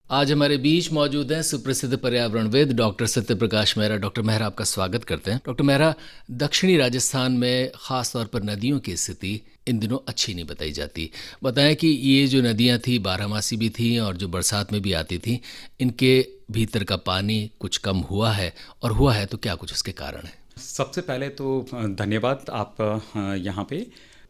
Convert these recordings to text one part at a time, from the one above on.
आज हमारे बीच मौजूद हैं सुप्रसिद्ध पर्यावरणविद डॉक्टर सत्यप्रकाश मेहरा। डॉक्टर मेहरा, आपका स्वागत करते हैं। डॉक्टर मेहरा, दक्षिणी राजस्थान में ख़ास तौर पर नदियों की स्थिति इन दिनों अच्छी नहीं बताई जाती। बताएं कि ये जो नदियां थी बारहमासी भी थी और जो बरसात में भी आती थी, इनके भीतर का पानी कुछ कम हुआ है, और हुआ है तो क्या कुछ उसके कारण है? सबसे पहले तो धन्यवाद आप यहाँ पे।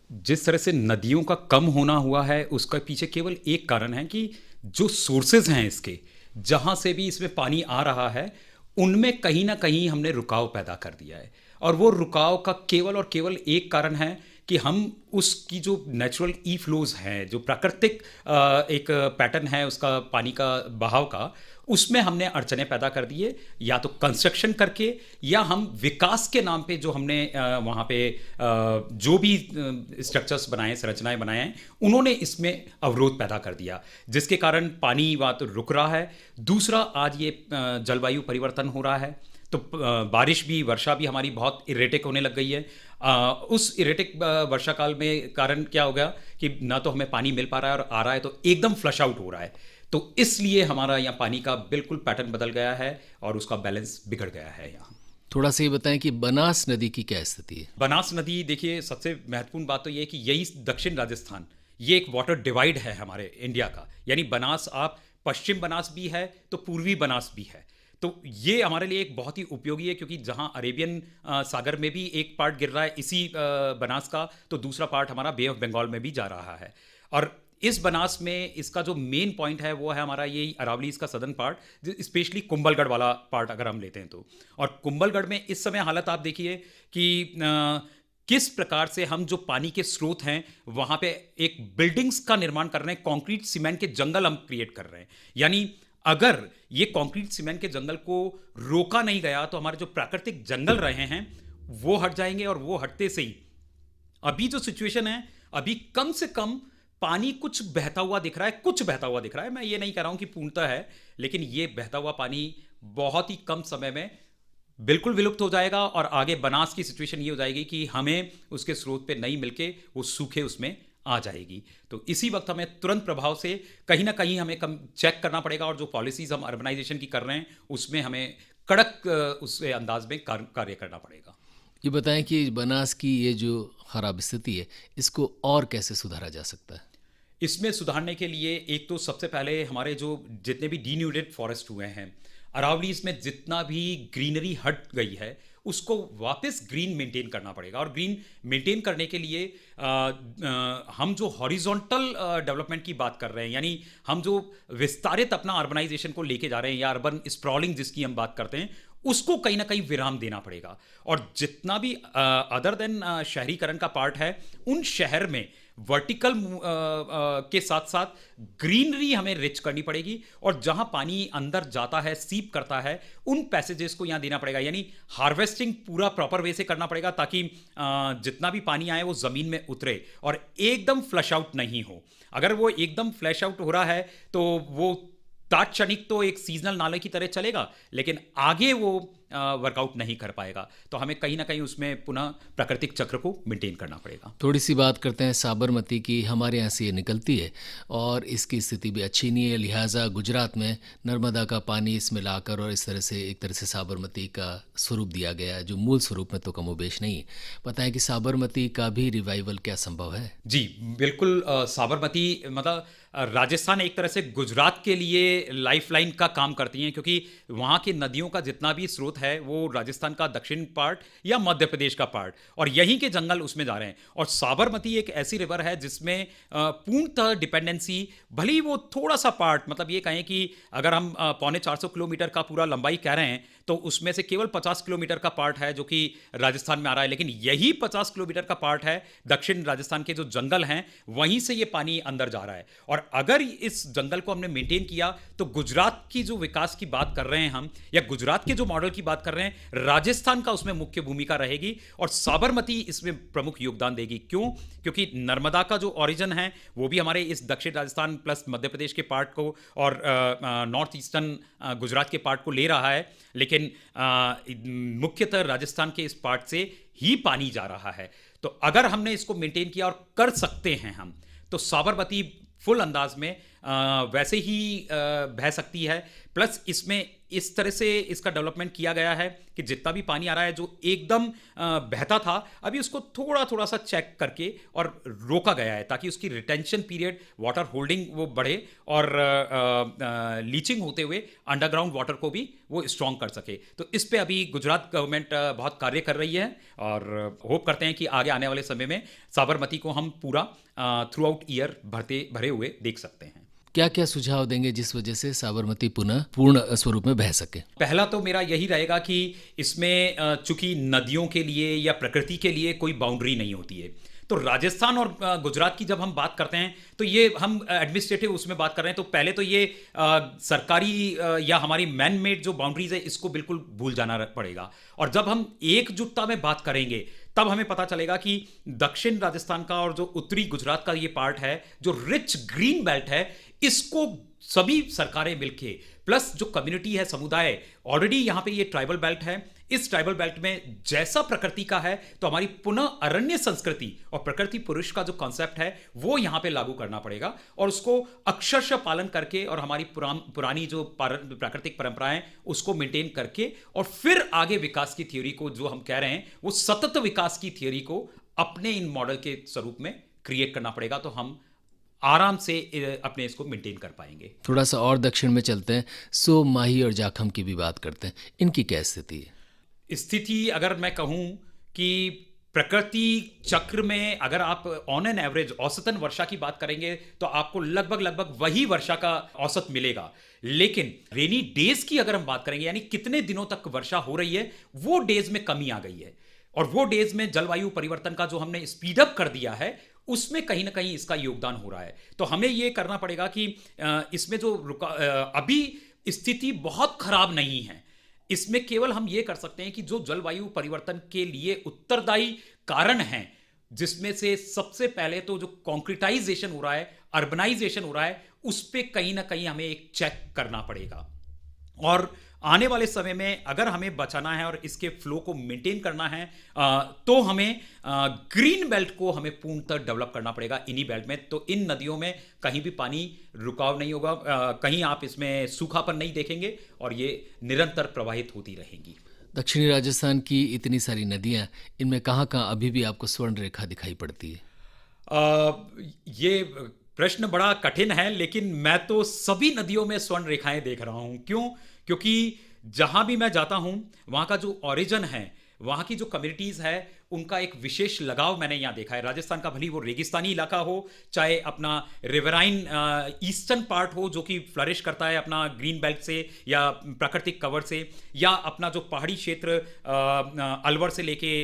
जिस तरह से नदियों का कम होना हुआ है उसका पीछे केवल एक कारण है कि जो सोर्सेज हैं इसके, जहाँ से भी इसमें पानी आ रहा है, उनमें कहीं ना कहीं हमने रुकाव पैदा कर दिया है। और वो रुकाव का केवल और केवल एक कारण है कि हम उसकी जो नेचुरल ई फ्लोज हैं, जो प्राकृतिक एक पैटर्न है उसका पानी का बहाव का, उसमें हमने अड़चने पैदा कर दिए, या तो कंस्ट्रक्शन करके या हम विकास के नाम पे जो हमने वहाँ पे जो भी स्ट्रक्चर्स बनाए, संरचनाएं बनाए हैं, उन्होंने इसमें अवरोध पैदा कर दिया, जिसके कारण पानी वहाँ तो रुक रहा है। दूसरा, आज ये जलवायु परिवर्तन हो रहा है, तो बारिश भी, वर्षा भी हमारी बहुत इरेटिक होने लग गई है। उस इरेटिक वर्षा काल में कारण क्या हो गया कि ना तो हमें पानी मिल पा रहा है, और आ रहा है तो एकदम फ्लश आउट हो रहा है। तो इसलिए हमारा यहाँ पानी का बिल्कुल पैटर्न बदल गया है और उसका बैलेंस बिगड़ गया है यहाँ। थोड़ा सा ये बताएं कि बनास नदी की क्या स्थिति है? बनास नदी, देखिए, सबसे महत्वपूर्ण बात तो ये है कि यही दक्षिण राजस्थान, ये एक वाटर डिवाइड है हमारे इंडिया का। यानी बनास, आप पश्चिम बनास भी है तो पूर्वी बनास भी है। तो ये हमारे लिए एक बहुत ही उपयोगी है, क्योंकि जहाँ अरेबियन सागर में भी एक पार्ट गिर रहा है इसी बनास का, तो दूसरा पार्ट हमारा बे ऑफ बंगाल में भी जा रहा है। और इस बनास में इसका जो मेन पॉइंट है वो है हमारा यही अरावली, इसका सदर्न पार्ट, स्पेशली कुंभलगढ़ वाला पार्ट अगर हम लेते हैं तो। और कुंभलगढ़ में इस समय हालत आप देखिए कि किस प्रकार से हम जो पानी के स्रोत हैं वहाँ पे एक बिल्डिंग्स का निर्माण कर रहे हैं, कंक्रीट सीमेंट के जंगल हम क्रिएट कर रहे हैं। यानी अगर ये कंक्रीट सीमेंट के जंगल को रोका नहीं गया तो हमारे जो प्राकृतिक जंगल रहे हैं वो हट जाएंगे, और वो हटते से ही अभी जो सिचुएशन है, अभी कम से कम पानी कुछ बहता हुआ दिख रहा है, कुछ बहता हुआ दिख रहा है। मैं ये नहीं कह रहा हूं कि पूर्णतः है, लेकिन ये बहता हुआ पानी बहुत ही कम समय में बिल्कुल विलुप्त हो जाएगा, और आगे बनास की सिचुएशन ये हो जाएगी कि हमें उसके स्रोत पे नहीं मिलके वो सूखे उसमें आ जाएगी। तो इसी वक्त हमें तुरंत प्रभाव से कहीं ना कहीं हमें कम चेक करना पड़ेगा, और जो पॉलिसीज हम अर्बनाइजेशन की कर रहे हैं उसमें हमें कड़क उस अंदाज में कार्य करना पड़ेगा। ये बताएं कि बनास की ये जो खराब स्थिति है, इसको और कैसे सुधारा जा सकता है? इसमें सुधारने के लिए एक तो सबसे पहले हमारे जो जितने भी डीन्यूडेड फॉरेस्ट हुए हैं, अरावली में जितना भी ग्रीनरी हट गई है उसको वापस ग्रीन मेंटेन करना पड़ेगा। और ग्रीन मेंटेन करने के लिए हम जो हॉरिजॉन्टल डेवलपमेंट की बात कर रहे हैं, यानी हम जो विस्तारित अपना अर्बनाइजेशन को लेके जा रहे हैं, या अर्बन स्प्रॉलिंग जिसकी हम बात करते हैं, उसको कहीं ना कहीं विराम देना पड़ेगा। और जितना भी अदर देन शहरीकरण का पार्ट है, उन शहर में वर्टिकल के साथ साथ ग्रीनरी हमें रिच करनी पड़ेगी, और जहां पानी अंदर जाता है, सीप करता है, उन पैसेजेस को यहां देना पड़ेगा। यानी हार्वेस्टिंग पूरा प्रॉपर वे से करना पड़ेगा, ताकि जितना भी पानी आए वो जमीन में उतरे और एकदम फ्लश आउट नहीं हो। अगर वो एकदम फ्लश आउट हो रहा है तो वो तात्क्षणिक तो एक सीजनल नाले की तरह चलेगा, लेकिन आगे वो वर्कआउट नहीं कर पाएगा। तो हमें कहीं ना कहीं उसमें पुनः प्राकृतिक चक्र को मेंटेन करना पड़ेगा। थोड़ी सी बात करते हैं साबरमती की। हमारे यहाँ से ये निकलती है और इसकी स्थिति भी अच्छी नहीं है, लिहाजा गुजरात में नर्मदा का पानी इसमें लाकर और इस तरह से एक तरह से साबरमती का स्वरूप दिया गया है, जो मूल स्वरूप में तो कमोबेश नहीं है। बताएं कि साबरमती का भी रिवाइवल क्या संभव है? जी बिल्कुल। साबरमती मतलब राजस्थान एक तरह से गुजरात के लिए लाइफलाइन का काम करती हैं, क्योंकि वहाँ की नदियों का जितना भी स्रोत है वो राजस्थान का दक्षिण पार्ट या मध्य प्रदेश का पार्ट, और यहीं के जंगल उसमें जा रहे हैं। और साबरमती एक ऐसी रिवर है जिसमें पूर्णतः डिपेंडेंसी, भले ही वो थोड़ा सा पार्ट, मतलब ये कहें कि अगर हम 450 किलोमीटर का पूरा लंबाई कह रहे हैं तो उसमें से केवल 50 किलोमीटर का पार्ट है जो कि राजस्थान में आ रहा है, लेकिन यही 50 किलोमीटर का पार्ट है दक्षिण राजस्थान के जो जंगल हैं, वहीं से ये पानी अंदर जा रहा है। और अगर इस जंगल को हमने मेंटेन किया तो गुजरात की जो विकास की बात कर रहे हैं हम, या गुजरात के जो मॉडल की बात कर रहे हैं, राजस्थान का उसमें मुख्य भूमिका रहेगी, और साबरमती इसमें प्रमुख योगदान देगी। क्यों? क्योंकि नर्मदा का जो ओरिजिन है वो भी हमारे इस दक्षिण राजस्थान प्लस मध्य प्रदेश के पार्ट को और नॉर्थ ईस्टर्न गुजरात के पार्ट को ले रहा है, लेकिन मुख्यतः राजस्थान के इस पार्ट से ही पानी जा रहा है। तो अगर हमने इसको मेंटेन किया, और कर सकते हैं हम, तो साबरमती फुल अंदाज में वैसे ही बह सकती है। प्लस इसमें इस तरह से इसका डेवलपमेंट किया गया है कि जितना भी पानी आ रहा है जो एकदम बहता था, अभी उसको थोड़ा थोड़ा सा चेक करके और रोका गया है ताकि उसकी रिटेंशन पीरियड, वाटर होल्डिंग वो बढ़े और लीचिंग होते हुए अंडरग्राउंड वाटर को भी वो स्ट्रॉन्ग कर सके। तो इस पे अभी गुजरात गवर्नमेंट बहुत कार्य कर रही है और होप करते हैं कि आगे आने वाले समय में साबरमती को हम पूरा थ्रू आउट ईयर भरे हुए देख सकते हैं। क्या क्या सुझाव देंगे जिस वजह से साबरमती पुनः पूर्ण स्वरूप में बह सके? पहला तो मेरा यही रहेगा कि इसमें चूंकि नदियों के लिए या प्रकृति के लिए कोई बाउंड्री नहीं होती है, तो राजस्थान और गुजरात की जब हम बात करते हैं तो ये हम एडमिनिस्ट्रेटिव उसमें बात कर रहे हैं, तो पहले तो ये सरकारी या हमारी मैन मेड जो बाउंड्रीज है इसको बिल्कुल भूल जाना पड़ेगा। और जब हम एकजुटता में बात करेंगे तब हमें पता चलेगा कि दक्षिण राजस्थान का और जो उत्तरी गुजरात का ये पार्ट है, जो रिच ग्रीन बेल्ट है, इसको सभी सरकारें मिलके प्लस जो कम्युनिटी है, समुदाय, ऑलरेडी यहाँ पे ये ट्राइबल बेल्ट है, इस ट्राइबल बेल्ट में जैसा प्रकृति का है तो हमारी पुनः अरण्य संस्कृति और प्रकृति पुरुष का जो कॉन्सेप्ट है वो यहाँ पे लागू करना पड़ेगा और उसको अक्षरशः पालन करके और हमारी पुरानी जो प्राकृतिक परंपराएं उसको मेंटेन करके और फिर आगे विकास की थ्योरी को, जो हम कह रहे हैं वो सतत विकास की थ्योरी को अपने इन मॉडल के स्वरूप में क्रिएट करना पड़ेगा, तो हम आराम से अपने इसको मेंटेन कर पाएंगे। थोड़ा सा और दक्षिण में चलते हैं, सो माही और जाखम की भी बात करते हैं, इनकी क्या स्थिति है? स्थिति अगर मैं कहूं कि प्रकृति चक्र में अगर आप ऑन एन एवरेज औसतन वर्षा की बात करेंगे तो आपको लगभग वही वर्षा का औसत मिलेगा, लेकिन रेनी डेज की अगर हम बात करेंगे यानी कितने दिनों तक वर्षा हो रही है, वो डेज में कमी आ गई है और वो डेज में जलवायु परिवर्तन का जो हमने स्पीड अप कर दिया है उसमें कहीं ना कहीं इसका योगदान हो रहा है। तो हमें ये करना पड़ेगा कि इसमें जो अभी स्थिति बहुत खराब नहीं है, इसमें केवल हम ये कर सकते हैं कि जो जलवायु परिवर्तन के लिए उत्तरदायी कारण हैं, जिसमें से सबसे पहले तो जो कॉन्क्रीटाइजेशन हो रहा है, अर्बनाइजेशन हो रहा है, उस पे कहीं ना कहीं हमें एक चेक करना पड़ेगा। और आने वाले समय में अगर हमें बचाना है और इसके फ्लो को मेंटेन करना है तो हमें ग्रीन बेल्ट को हमें पूर्णतः डेवलप करना पड़ेगा इन्हीं बेल्ट में। तो इन नदियों में कहीं भी पानी रुकाव नहीं होगा, कहीं आप इसमें सूखापन नहीं देखेंगे और ये निरंतर प्रवाहित होती रहेंगी। दक्षिणी राजस्थान की इतनी सारी नदियां, इनमें कहाँ कहाँ अभी भी आपको स्वर्ण रेखा दिखाई पड़ती है? ये प्रश्न बड़ा कठिन है, लेकिन मैं तो सभी नदियों में स्वर्ण रेखाएं देख रहा हूं। क्यों? क्योंकि जहां भी मैं जाता हूं वहां का जो ओरिजिन है, वहां की जो कम्युनिटीज है, उनका एक विशेष लगाव मैंने यहाँ देखा है। राजस्थान का भली वो रेगिस्तानी इलाका हो, चाहे अपना रिवराइन ईस्टर्न पार्ट हो जो कि फ्लरिश करता है अपना ग्रीन बेल्ट से या प्राकृतिक कवर से, या अपना जो पहाड़ी क्षेत्र अलवर से लेके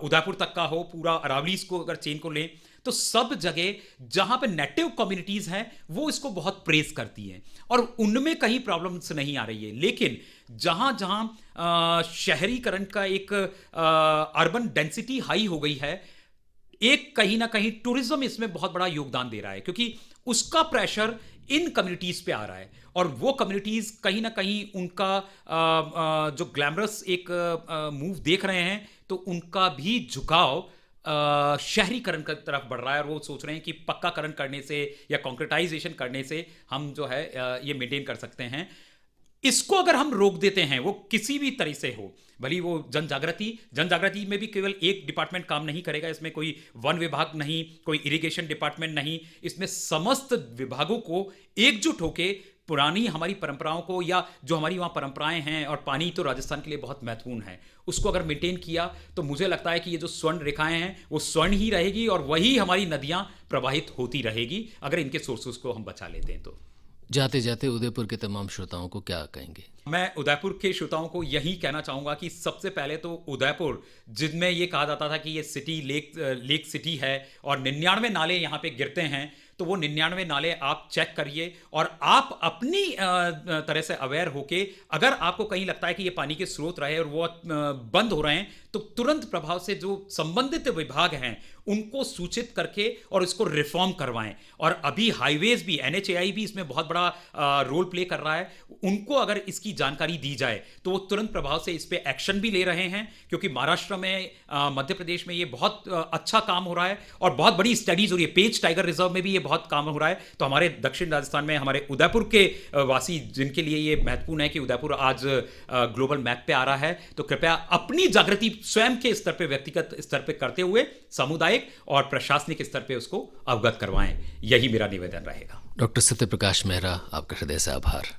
उदयपुर तक का हो, पूरा अरावलीज को अगर चेन को लें, तो सब जगह जहां पे नेटिव कम्युनिटीज हैं वो इसको बहुत प्रेज करती हैं और उनमें कहीं प्रॉब्लम्स नहीं आ रही है। लेकिन जहां जहां शहरीकरण का एक अर्बन डेंसिटी हाई हो गई है, एक कहीं ना कहीं टूरिज्म इसमें बहुत बड़ा योगदान दे रहा है, क्योंकि उसका प्रेशर इन कम्युनिटीज पे आ रहा है और वो कम्युनिटीज कहीं ना कहीं उनका जो ग्लैमरस एक मूव देख रहे हैं तो उनका भी झुकाव शहरीकरण की तरफ बढ़ रहा है और वो सोच रहे हैं कि पक्काकरण करने से या कॉन्क्रीटाइजेशन करने से हम जो है ये मेंटेन कर सकते हैं। इसको अगर हम रोक देते हैं, वो किसी भी तरह से हो, भली वो जनजागृति में भी केवल एक डिपार्टमेंट काम नहीं करेगा, इसमें कोई वन विभाग नहीं, कोई इरिगेशन डिपार्टमेंट नहीं, इसमें समस्त विभागों को एकजुट होके पुरानी हमारी परंपराओं को, या जो हमारी वहाँ परंपराएं हैं, और पानी तो राजस्थान के लिए बहुत महत्वपूर्ण है, उसको अगर मेंटेन किया तो मुझे लगता है कि ये जो स्वर्ण रेखाएं हैं वो स्वर्ण ही रहेगी और वही हमारी नदियां प्रवाहित होती रहेगी अगर इनके सोर्सेस को हम बचा लेते हैं। तो जाते जाते उदयपुर के तमाम श्रोताओं को क्या कहेंगे? मैं उदयपुर के श्रोताओं को यही कहना चाहूँगा कि सबसे पहले तो उदयपुर, जिनमें ये कहा जाता था कि ये सिटी लेक सिटी है और 99 नाले यहाँ पे गिरते हैं, तो वो 99 नाले आप चेक करिए और आप अपनी तरह से अवेयर होके, अगर आपको कहीं लगता है कि ये पानी के स्रोत रहे और वो बंद हो रहे हैं, तो तुरंत प्रभाव से जो संबंधित विभाग हैं उनको सूचित करके और इसको रिफॉर्म करवाएं। और अभी हाईवेज भी, NHAI भी इसमें बहुत बड़ा रोल प्ले कर रहा है, उनको अगर इसकी जानकारी दी जाए तो वो तुरंत प्रभाव से इस पे एक्शन भी ले रहे हैं, क्योंकि महाराष्ट्र में, मध्य प्रदेश में ये बहुत अच्छा काम हो रहा है और बहुत बड़ी स्टडीज हो रही है। पेंच टाइगर रिजर्व में भी ये बहुत काम हो रहा है। तो हमारे दक्षिण राजस्थान में हमारे उदयपुर के वासी जिनके लिए ये महत्वपूर्ण है कि उदयपुर आज ग्लोबल मैप पे आ रहा है, तो कृपया अपनी जागृति स्वयं के स्तर पे, व्यक्तिगत स्तर पे करते हुए सामुदायिक और प्रशासनिक स्तर पे उसको अवगत करवाएं। यही मेरा निवेदन रहेगा। डॉक्टर सत्य प्रकाश मेहरा, आपका हृदय से आभार।